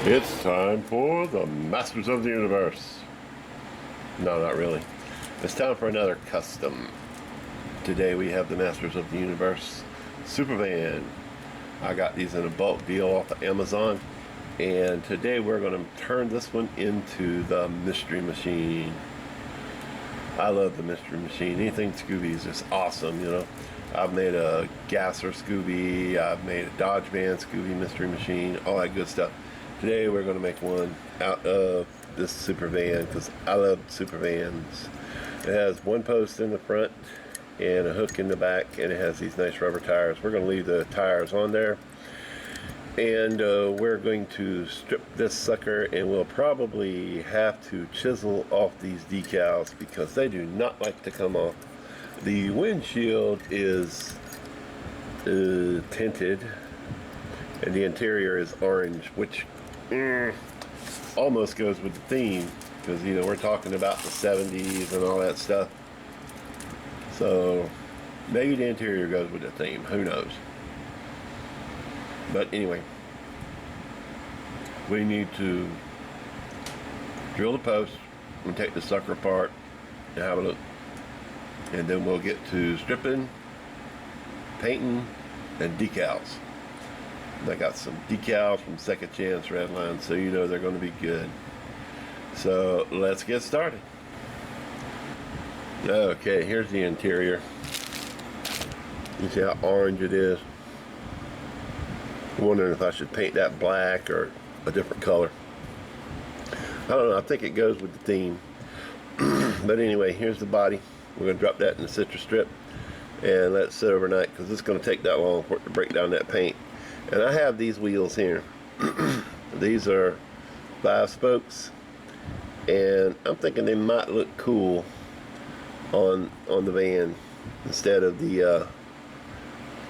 It's time for the Masters of the Universe. No, not really. It's time for another custom. Today we have the Masters of the Universe Supervan. I got these in a bulk deal off of Amazon. And today we're going to turn this one into the Mystery Machine. I love the Mystery Machine. Anything Scooby is just awesome, you know. I've made a Gasser Scooby. I've made a Dodge Van Scooby Mystery Machine. All that good stuff. Today we're going to make one out of this Supervan because I love Supervans. It has one post in the front and a hook in the back, and it has these nice rubber tires. We're going to leave the tires on there, and we're going to strip this sucker, and we'll probably have to chisel off these decals because they do not like to come off. The windshield is tinted, and the interior is orange, which almost goes with the theme because, you know, we're talking about the 70s and all that stuff. So maybe the interior goes with the theme, who knows. But anyway, we need to drill the post and take the sucker apart and have a look, and then we'll get to stripping, painting, and decals. I got some decals from Second Chance Redline, so you know they're going to be good. So let's get started. Okay, here's the interior. You see how orange it is? I'm wondering if I should paint that black or a different color. I don't know, I think it goes with the theme. But anyway, here's the body. We're going to drop that in the citrus strip and let it sit overnight because it's going to take that long for it to break down that paint. And I have these wheels here. These are 5 spokes, and I'm thinking they might look cool on the van instead of the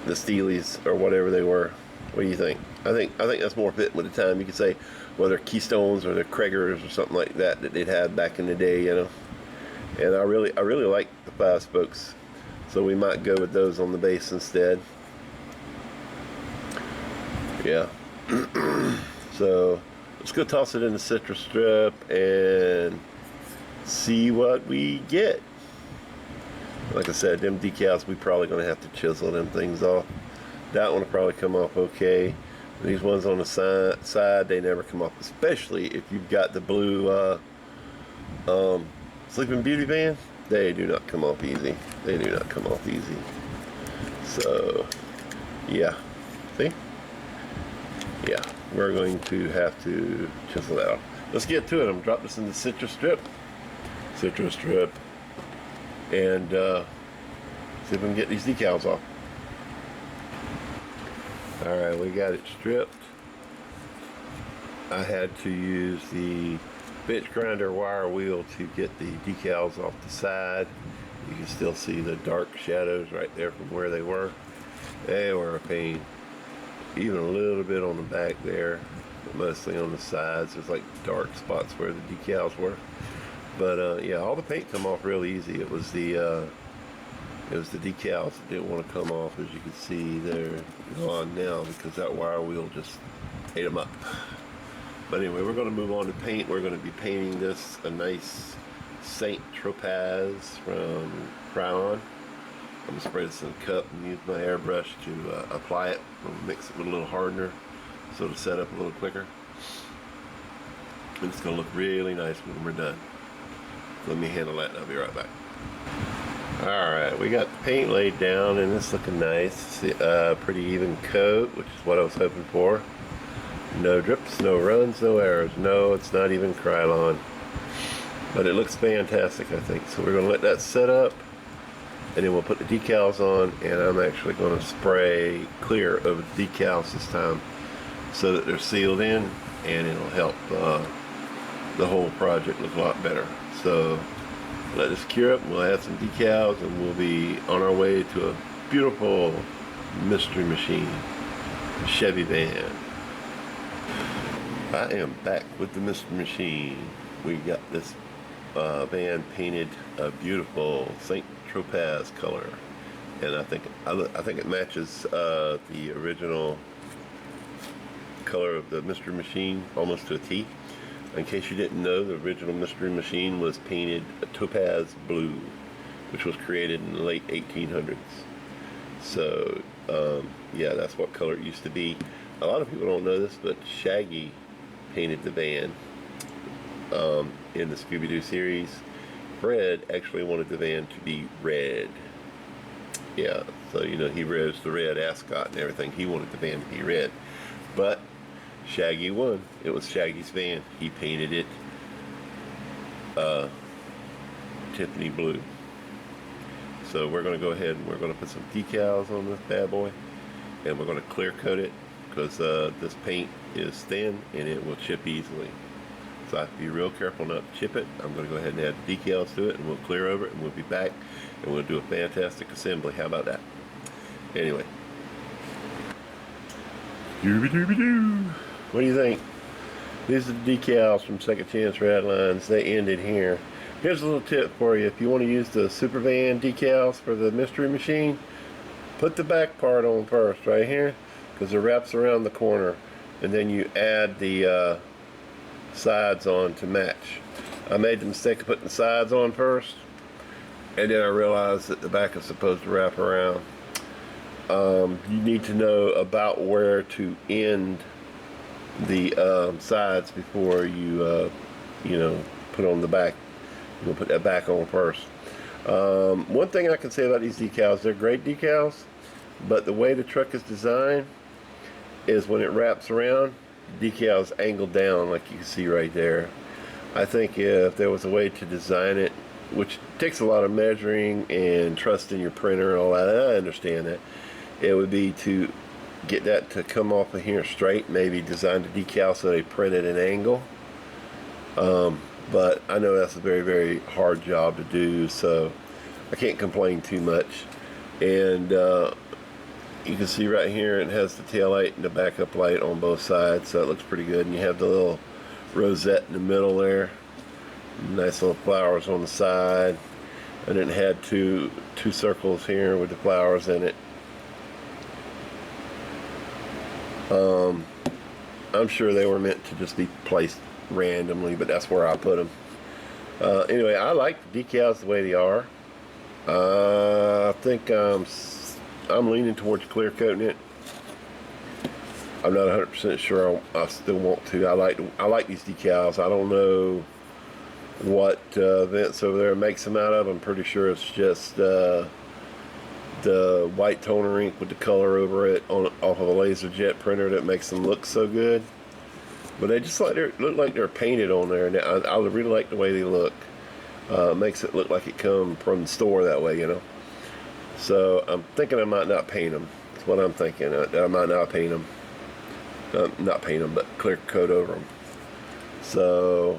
Steelies or whatever they were. What do you think? I think that's more fitting with the time. You could say whether they're Keystones or they're Kragers or something like that they'd had back in the day, you know. And I really like the 5 spokes, so we might go with those on the base instead. Yeah. So let's go toss it in the citrus strip and see what we get. Like I said, them decals, we probably going to have to chisel them things off. That one will probably come off okay. These ones on the side, they never come off, especially if you've got the blue Sleeping Beauty van. They do not come off easy. They do not come off easy. So yeah, see? Yeah, we're going to have to chisel that off. Let's get to it. I'm going to drop this in the citrus strip, and see if we can get these decals off. Alright, we got it stripped. I had to use the bench grinder wire wheel to get the decals off the side. You can still see the dark shadows right there from where they were. They were a pain. Even a little bit on the back there, but mostly on the sides. There's like dark spots where the decals were. But yeah, all the paint come off real easy. It was the decals that didn't want to come off, as you can see. They're gone now because that wire wheel just ate them up. But anyway, we're going to move on to paint. We're going to be painting this a nice Saint Tropez from Cryon. I'm going to spray this in a cup and use my airbrush to apply it. I'm going to mix it with a little hardener so it'll set up a little quicker. And it's going to look really nice when we're done. Let me handle that and I'll be right back. Alright, we got the paint laid down and it's looking nice. Pretty even coat, which is what I was hoping for. No drips, no runs, no errors. No, it's not even Krylon. But it looks fantastic, I think. So we're going to let that set up. And then we'll put the decals on, and I'm actually going to spray clear over the decals this time so that they're sealed in, and it'll help the whole project look a lot better. So let this cure up, and we'll add some decals, and we'll be on our way to a beautiful Mystery Machine Chevy van. I am back with the Mystery Machine. We got this van painted a beautiful Saint Tropez color, and I think it matches the original color of the Mystery Machine almost to a T. In case you didn't know, the original Mystery Machine was painted a topaz blue, which was created in the late 1800s. So, yeah, that's what color it used to be. A lot of people don't know this, but Shaggy painted the van in the Scooby-Doo series. Fred actually wanted the van to be red. Yeah, so, you know, he was the red ascot and everything. He wanted the van to be red. But Shaggy won. It was Shaggy's van. He painted it Tiffany blue. So we're going to go ahead and we're going to put some decals on this bad boy, and we're going to clear coat it because this paint is thin and it will chip easily. So I have to be real careful not to chip it. I'm going to go ahead and add decals to it, and we'll clear over it, and we'll be back, and we'll do a fantastic assembly. How about that? Anyway. Dooby-dooby-doo. What do you think? These are the decals from Second Chance Radlines. They ended here. Here's a little tip for you. If you want to use the Supervan decals for the Mystery Machine, put the back part on first, right here, because it wraps around the corner, and then you add the sides on to match. I made the mistake of putting the sides on first, and then I realized that the back is supposed to wrap around. You need to know about where to end the sides before you you know, put on the back. We'll put that back on first. One thing I can say about these decals, they're great decals, but the way the truck is designed is when it wraps around, the decal's angled down like you can see right there. I think if there was a way to design it, which takes a lot of measuring and trust in your printer and all that, I understand that, it would be to get that to come off of here straight, maybe design the decal so they print at an angle. But I know that's a very, very hard job to do, so I can't complain too much. And you can see right here it has the tail light and the backup light on both sides, so it looks pretty good. And you have the little rosette in the middle there, nice little flowers on the side, and then it had two circles here with the flowers in it. I'm sure they were meant to just be placed randomly, but that's where I put them. Anyway, I like the decals the way they are. I think I'm leaning towards clear coating it. I'm not 100% sure I still want to. I like these decals. I don't know what Vince over there makes them out of. I'm pretty sure it's just the white toner ink with the color over it off of a laser jet printer that makes them look so good. But they just look like they're painted on there, and I really like the way they look. Makes it look like it come from the store that way, you know. So I'm thinking I might not paint them. That's what I'm thinking. I might not paint them. Not paint them, but clear coat over them. So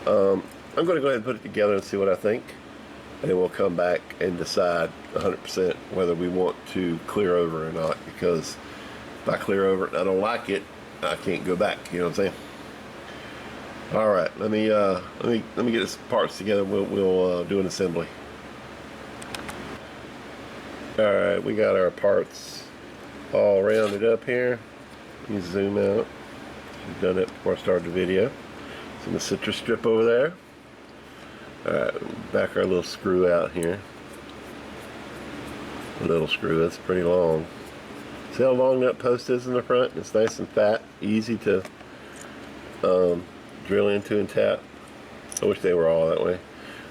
I'm going to go ahead and put it together and see what I think. And then we'll come back and decide 100% whether we want to clear over or not. Because if I clear over it and I don't like it, I can't go back. You know what I'm saying? All right, let me get this parts together. We'll do an assembly. All right, we got our parts all rounded up here. Let me zoom out. I've done it before I started the video. It's in the citrus strip over there. All right, back our little screw out here. A little screw, that's pretty long. See how long that post is in the front? It's nice and fat, easy to drill into and tap. I wish they were all that way.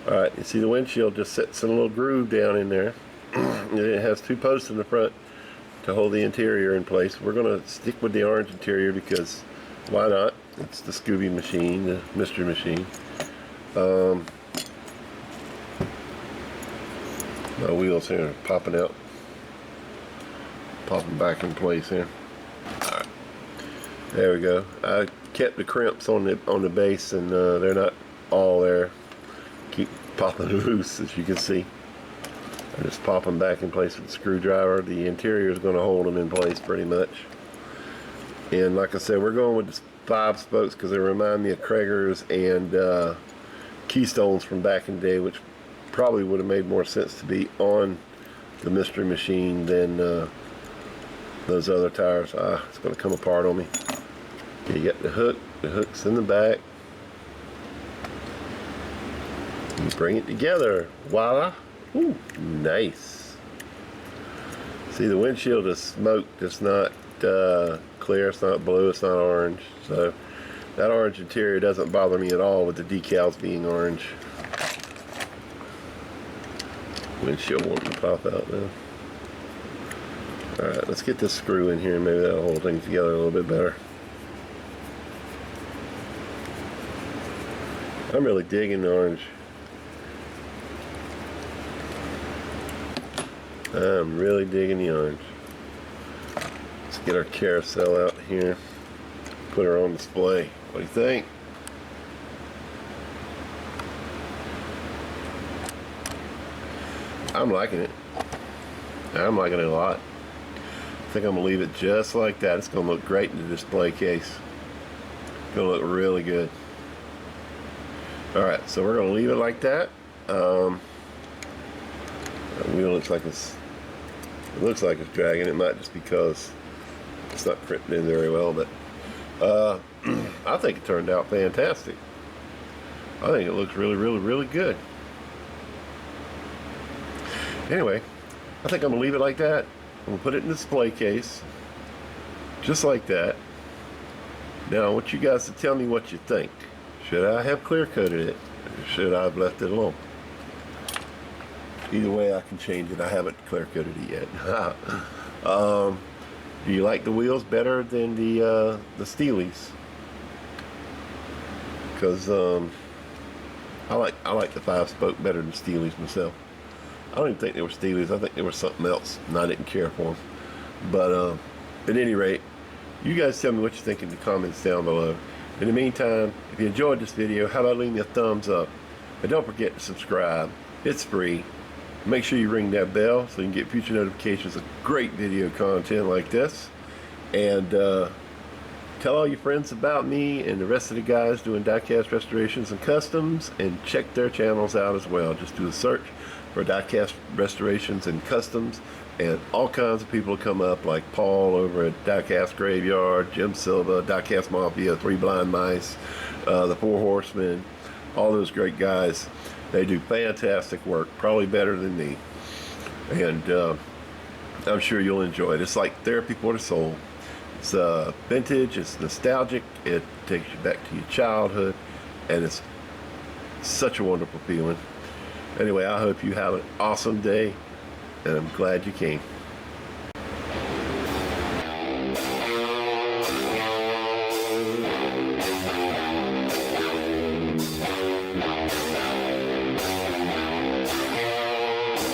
Alright, you see the windshield just sits in a little groove down in there. And it has two posts in the front to hold the interior in place. We're going to stick with the orange interior because why not? It's the Scooby machine, the Mystery Machine. My wheels here are popping out. Popping back in place here. Alright. There we go. I kept the crimps on the base, and they're not all there. Keep popping loose, as you can see. I just pop them back in place with the screwdriver. The interior is going to hold them in place pretty much. And like I said, we're going with the 5 spokes because they remind me of Krager's and Keystones from back in the day, which probably would have made more sense to be on the Mystery Machine than Those other tires, it's going to come apart on me. Okay, you got the hook's in the back. You bring it together, voila. Ooh, nice. See, the windshield is smoked, it's not clear, it's not blue, it's not orange. So that orange interior doesn't bother me at all with the decals being orange. Windshield wanting to pop out now. Alright, let's get this screw in here. Maybe that'll hold things together a little bit better. I'm really digging the orange. I'm really digging the orange. Let's get our carousel out here. Put her on display. What do you think? I'm liking it. I'm liking it a lot. I think I'm going to leave it just like that. It's going to look great in the display case. It's going to look really good. Alright, so we're going to leave it like that. The wheel looks like it's dragging. It might just because it's not crimping in very well, but I think it turned out fantastic. I think it looks really, really, really good. Anyway, I think I'm going to leave it like that. I'm going to put it in the display case. Just like that. Now I want you guys to tell me what you think. Should I have clear coated it? Or should I have left it alone? Either way I can change it. I haven't clear coated it yet. Do you like the wheels better than the Steelies? Because I like the 5-spoke better than Steelies myself. I don't even think they were Steelies. I think they were something else, and I didn't care for them. But at any rate, you guys tell me what you think in the comments down below. In the meantime, if you enjoyed this video, how about leaving me a thumbs up? And don't forget to subscribe. It's free. Make sure you ring that bell so you can get future notifications of great video content like this. And tell all your friends about me and the rest of the guys doing diecast restorations and customs, and check their channels out as well. Just do a search for diecast restorations and customs, and all kinds of people come up, like Paul over at Diecast Graveyard, Jim Silva, Diecast Mafia, Three Blind Mice, the Four Horsemen, all those great guys. They do fantastic work, probably better than me, and I'm sure you'll enjoy it. It's like therapy for the soul. It's vintage, it's nostalgic, it takes you back to your childhood, and it's such a wonderful feeling. Anyway, I hope you have an awesome day, and I'm glad you came.